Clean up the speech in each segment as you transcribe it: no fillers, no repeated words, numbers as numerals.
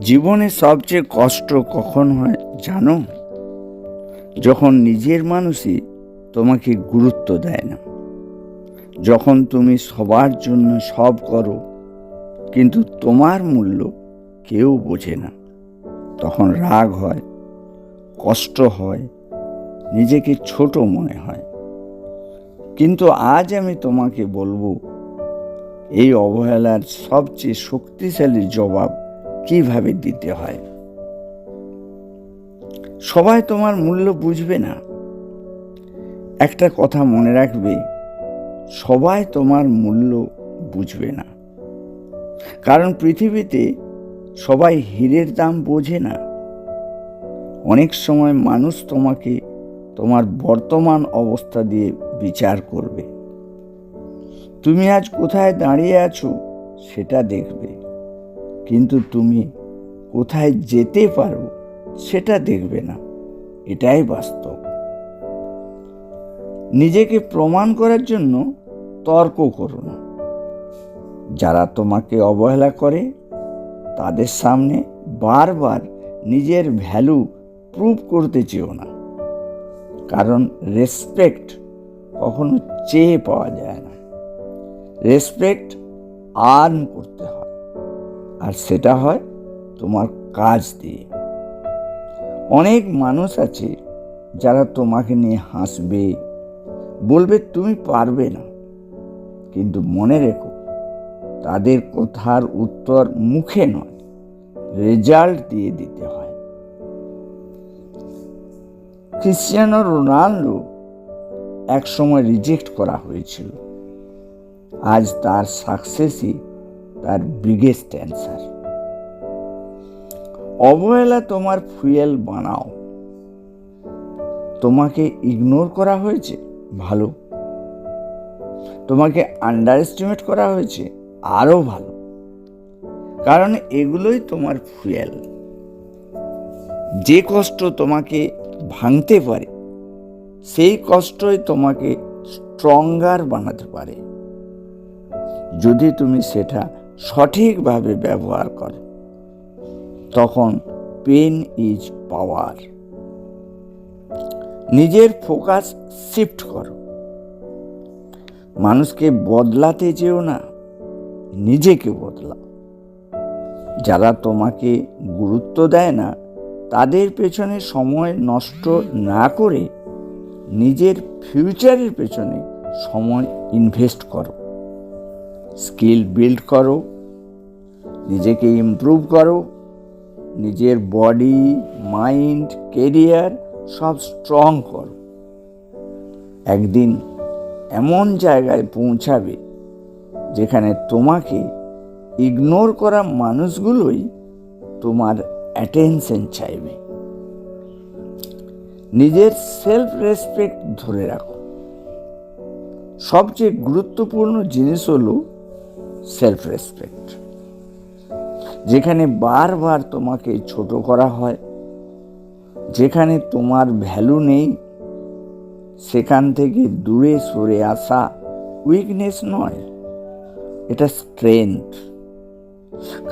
জীবনে সবচেয়ে কষ্ট কখন হয় জানো? যখন নিজের মানুষই তোমাকে গুরুত্ব দেয় না, যখন তুমি সবার জন্য সব করো কিন্তু তোমার মূল্য কেউ বোঝে না, তখন রাগ হয়, কষ্ট হয়, নিজেকে ছোট মনে হয়। কিন্তু আজ আমি তোমাকে বলবো, এই অবহেলার সবচেয়ে শক্তিশালী জবাব কিভাবে দিতে হয়। সবাই তোমার মূল্য বুঝবে না। একটা কথা মনে রাখবে, সবাই তোমার মূল্য বুঝবে না, কারণ পৃথিবীতে সবাই হীরের দাম বোঝে না। অনেক সময় মানুষ তোমাকে তোমার বর্তমান অবস্থা দিয়ে বিচার করবে। তুমি আজ কোথায় দাঁড়িয়ে আছো সেটা দেখবে, কিন্তু তুমি কোথায় যেতে পারো সেটা দেখবে না। এটাই বাস্তব। নিজেকে প্রমাণ করার জন্য তর্ক করো না। যারা তোমাকে অবহেলা করে তাদের সামনে বারবার নিজের ভ্যালু প্রুভ করতে চেও না, কারণ রেসপেক্ট কখনো চেয়ে পাওয়া যায় না। রেসপেক্ট আর্ন করতে হয়, আর সেটা হয় তোমার কাজ দিয়ে। অনেক মানুষ আছে যারা তোমাকে নিয়ে হাসবে, বলবে তুমি পারবে না, কিন্তু মনে রেখো, তাদের কথার উত্তর মুখে নয়, রেজাল্ট দিয়ে দিতে হয়। ক্রিশ্চিয়ানো রোনাল্ডো একসময় রিজেক্ট করা হয়েছিল, আজ তার সাকসেসই তার বিগেস্ট অ্যান্সার। অবহেলা তোমার ফুয়েল বানাও। তোমাকে ইগনোর করা হয়েছে, ভালো। তোমাকে আন্ডার এস্টিমেট করা হয়েছে, আরো ভালো, কারণ এগুলোই তোমার ফুয়েল। যে কষ্ট তোমাকে ভাঙতে পারে, সেই কষ্টই তোমাকে স্ট্রঙ্গার বানাতে পারে, যদি তুমি সেটা সঠিকভাবে ব্যবহার করো। তখন পেন ইজ পাওয়ার। নিজের ফোকাস শিফট করো। মানুষকে বদলাতে যেও না, নিজেকে বদলাও। যারা তোমাকে গুরুত্ব দেয় না, তাদের পেছনে সময় নষ্ট না করে নিজের ফিউচারের পেছনে সময় ইনভেস্ট করো। স্কিল বিল্ড করো, নিজেকে ইমপ্রুভ করো, নিজের বডি, মাইন্ড, কেরিয়ার সব স্ট্রং করো। একদিন এমন জায়গায় পৌঁছাবে যেখানে তোমাকে ইগনোর করা মানুষগুলোই তোমার অ্যাটেনশন চাইবে। নিজের সেলফ রেসপেক্ট ধরে রাখো। সবচেয়ে গুরুত্বপূর্ণ জিনিস হলো সেলফ রেসপেক্ট। যেখানে বারবার তোমাকে ছোট করা হয়, যেখানে তোমার ভ্যালু নেই, সেখান থেকে দূরে সরে আসা উইকনেস নয়, এটা স্ট্রেংথ।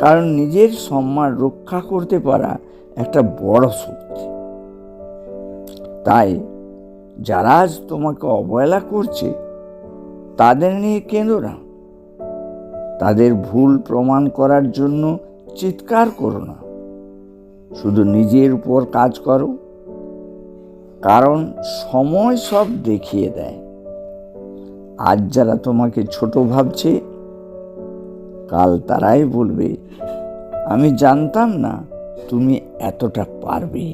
কারণ নিজের সম্মান রক্ষা করতে পারা একটা বড় শক্তি। তাই যারা আজ তোমাকে অবহেলা করছে তাদের নিয়ে কেঁদো না। তাদের ভুল প্রমাণ করার জন্য চিৎকার করো না, শুধু নিজের উপর কাজ করো, কারণ সময় সব দেখিয়ে দেয়। আজ যারা তোমাকে ছোট ভাবছে, কাল তারাই বলবে, আমি জানতাম না তুমি এতটা পারবে।